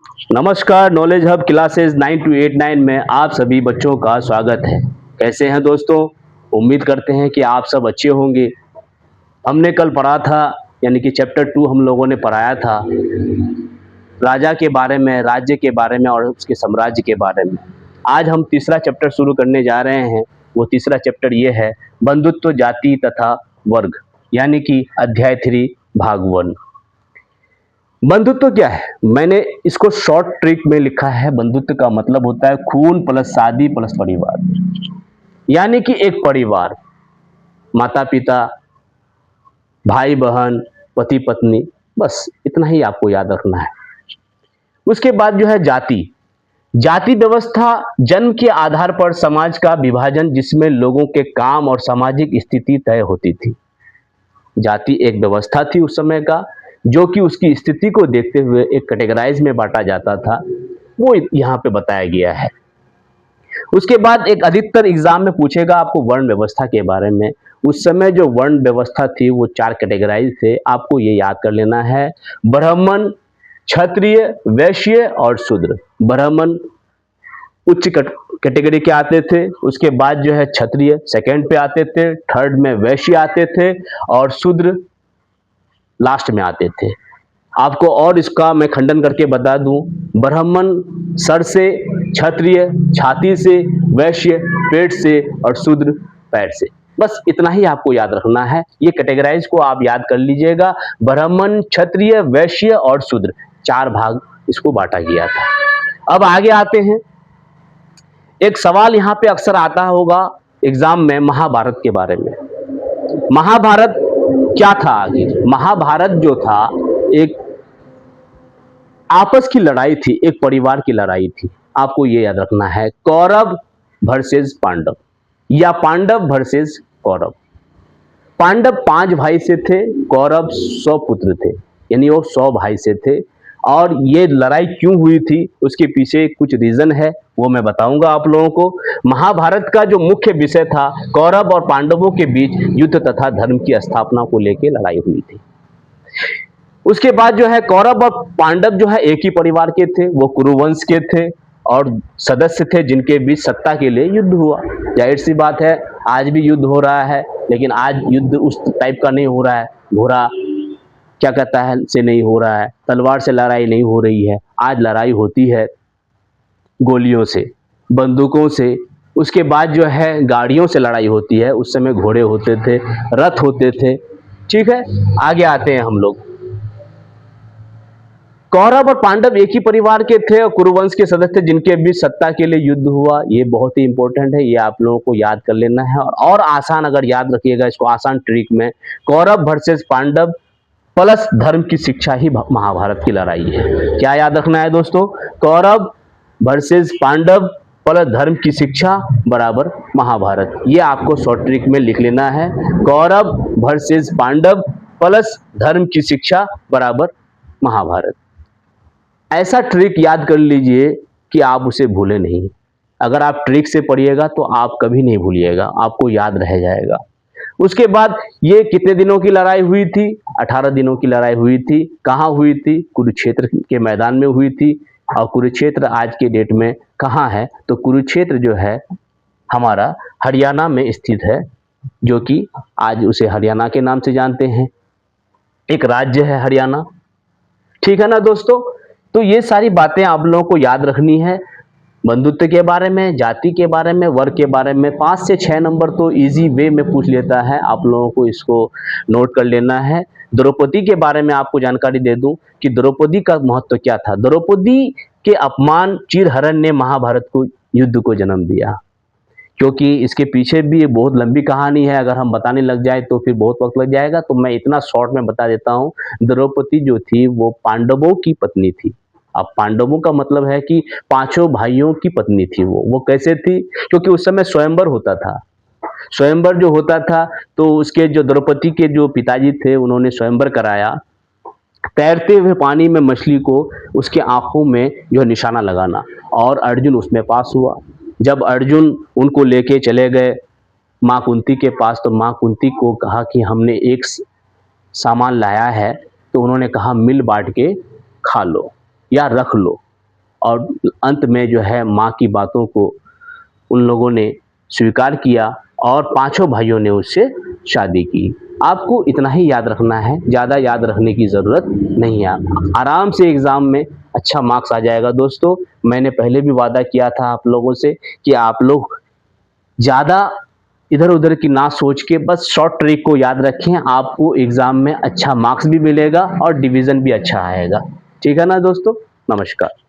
नमस्कार, knowledge hub classes 9289 में आप सभी बच्चों का स्वागत है। कैसे हैं दोस्तों? उम्मीद करते हैं कि आप सब अच्छे होंगे। हमने कल पढ़ा था, यानी कि चैप्टर 2 हम लोगों ने पढ़ाया था राजा के बारे में, राज्य के बारे में और उसके साम्राज्य के बारे में। आज हम तीसरा चैप्टर शुरू करने जा रहे हैं। वो तीसरा चैप्टर ये है बंधुत्व, जाति तथा वर्ग, यानी कि अध्याय 3 भाग 1। बंधुत्व क्या है? मैंने इसको शॉर्ट ट्रिक में लिखा है। बंधुत्व का मतलब होता है खून प्लस शादी प्लस परिवार, यानी कि एक परिवार, माता पिता, भाई बहन, पति पत्नी, बस इतना ही आपको याद रखना है। उसके बाद जो है जाति। जाति व्यवस्था जन्म के आधार पर समाज का विभाजन, जिसमें लोगों के काम और सामाजिक स्थिति तय होती थी। जाति एक व्यवस्था थी उस समय का, जो कि उसकी स्थिति को देखते हुए एक कैटेगराइज में बांटा जाता था। वो यहाँ पे बताया गया है। उसके बाद एक अधिकतर एग्जाम में पूछेगा आपको वर्ण व्यवस्था के बारे में। उस समय जो वर्ण व्यवस्था थी वो 4 कैटेगराइज थे, आपको ये याद कर लेना है। ब्राह्मण, क्षत्रिय, वैश्य और शूद्र। ब्राह्मण उच्च कैटेगरी के आते थे, उसके बाद जो है क्षत्रिय सेकंड पे आते थे, थर्ड में वैश्य आते थे और शूद्र लास्ट में आते थे। आपको और इसका मैं खंडन करके बता दूं, ब्राह्मण सर से, क्षत्रिय छाती से, वैश्य पेट से और शूद्र पैर से। बस इतना ही आपको याद रखना है। ये कैटेगराइज को आप याद कर लीजिएगा। ब्राह्मण, क्षत्रिय, वैश्य और शूद्र, 4 भाग इसको बांटा गया था। अब आगे आते हैं। एक सवाल यहाँ पे अक्सर आता होगा एग्जाम में महाभारत के बारे में। महाभारत क्या था? आगे महाभारत जो था एक आपस की लड़ाई थी, एक परिवार की लड़ाई थी। आपको ये याद रखना है, कौरव वर्सेस पांडव या पांडव वर्सेस कौरव। पांडव 5 भाई से थे, कौरव 100 पुत्र थे, यानी वो 100 भाई से थे। और ये लड़ाई क्यों हुई थी उसके पीछे कुछ रीजन है, वो मैं बताऊंगा आप लोगों को। महाभारत का जो मुख्य विषय था, कौरव और पांडवों के बीच युद्ध तथा धर्म की स्थापना को लेकर लड़ाई हुई थी। उसके बाद जो है कौरव और पांडव जो है एक ही परिवार के थे, वो कुरुवंश के थे और सदस्य थे जिनके बीच सत्ता के लिए युद्ध हुआ। जाहिर सी बात है, आज भी युद्ध हो रहा है, लेकिन आज युद्ध उस टाइप का नहीं हो रहा है। घोड़ा क्या कहता है से नहीं हो रहा है, तलवार से लड़ाई नहीं हो रही है। आज लड़ाई होती है गोलियों से, बंदूकों से। उसके बाद जो है गाड़ियों से लड़ाई होती है। उस समय घोड़े होते थे, रथ होते थे। ठीक है, आगे आते हैं हम लोग। कौरव और पांडव एक ही परिवार के थे और कुरुवंश के सदस्य जिनके बीच सत्ता के लिए युद्ध हुआ। ये बहुत ही इंपॉर्टेंट है, ये आप लोगों को याद कर लेना है। और आसान अगर याद रखिएगा इसको, आसान ट्रिक में, कौरव वर्सेस पांडव प्लस धर्म की शिक्षा ही महाभारत की लड़ाई है। क्या याद रखना है दोस्तों? कौरव वर्सेस पांडव प्लस धर्म की शिक्षा बराबर महाभारत। ये आपको शॉर्ट ट्रिक में लिख लेना है, कौरव वर्सेस पांडव प्लस धर्म की शिक्षा बराबर महाभारत। ऐसा ट्रिक याद कर लीजिए कि आप उसे भूले नहीं। अगर आप ट्रिक से पढ़िएगा तो आप कभी नहीं भूलिएगा, आपको याद रह जाएगा। उसके बाद ये कितने दिनों की लड़ाई हुई थी? 18 दिनों की लड़ाई हुई थी। कहाँ हुई थी? कुरुक्षेत्र के मैदान में हुई थी। और कुरुक्षेत्र आज के डेट में कहाँ है? तो कुरुक्षेत्र जो है हमारा हरियाणा में स्थित है, जो कि आज उसे हरियाणा के नाम से जानते हैं। एक राज्य है हरियाणा। ठीक है ना दोस्तों? तो ये सारी बातें आप लोगों को याद रखनी है। बंधुत्व के बारे में, जाति के बारे में, वर्ग के बारे में 5 से 6 नंबर तो इजी वे में पूछ लेता है। आप लोगों को इसको नोट कर लेना है। द्रौपदी के बारे में आपको जानकारी दे दूं कि द्रौपदी का महत्व क्या था। द्रौपदी के अपमान चीरहरण ने महाभारत को युद्ध को जन्म दिया, क्योंकि इसके पीछे भी बहुत लंबी कहानी है। अगर हम बताने लग जाए तो फिर बहुत वक्त लग जाएगा, तो मैं इतना शॉर्ट में बता देता हूँ। द्रौपदी जो थी वो पांडवों की पत्नी थी। अब पांडवों का मतलब है कि 5 भाइयों की पत्नी थी वो कैसे थी? क्योंकि उस समय स्वयंवर होता था। स्वयंवर जो होता था तो उसके जो द्रौपदी के जो पिताजी थे उन्होंने स्वयंवर कराया। तैरते हुए पानी में मछली को उसके आंखों में जो निशाना लगाना, और अर्जुन उसमें पास हुआ। जब अर्जुन उनको लेके चले गए माँ कुंती के पास, तो माँ कुंती को कहा कि हमने एक सामान लाया है, तो उन्होंने कहा मिल बांट के खा लो या रख लो। और अंत में जो है माँ की बातों को उन लोगों ने स्वीकार किया और पांचों भाइयों ने उससे शादी की। आपको इतना ही याद रखना है, ज़्यादा याद रखने की ज़रूरत नहीं है। आराम से एग्ज़ाम में अच्छा मार्क्स आ जाएगा दोस्तों। मैंने पहले भी वादा किया था आप लोगों से कि आप लोग ज़्यादा इधर-उधर की ना सोच के बस शॉर्ट ट्रिक को याद रखें, आपको एग्ज़ाम में अच्छा मार्क्स भी मिलेगा और डिवीज़न भी अच्छा आएगा। ठीक है ना दोस्तों? नमस्कार।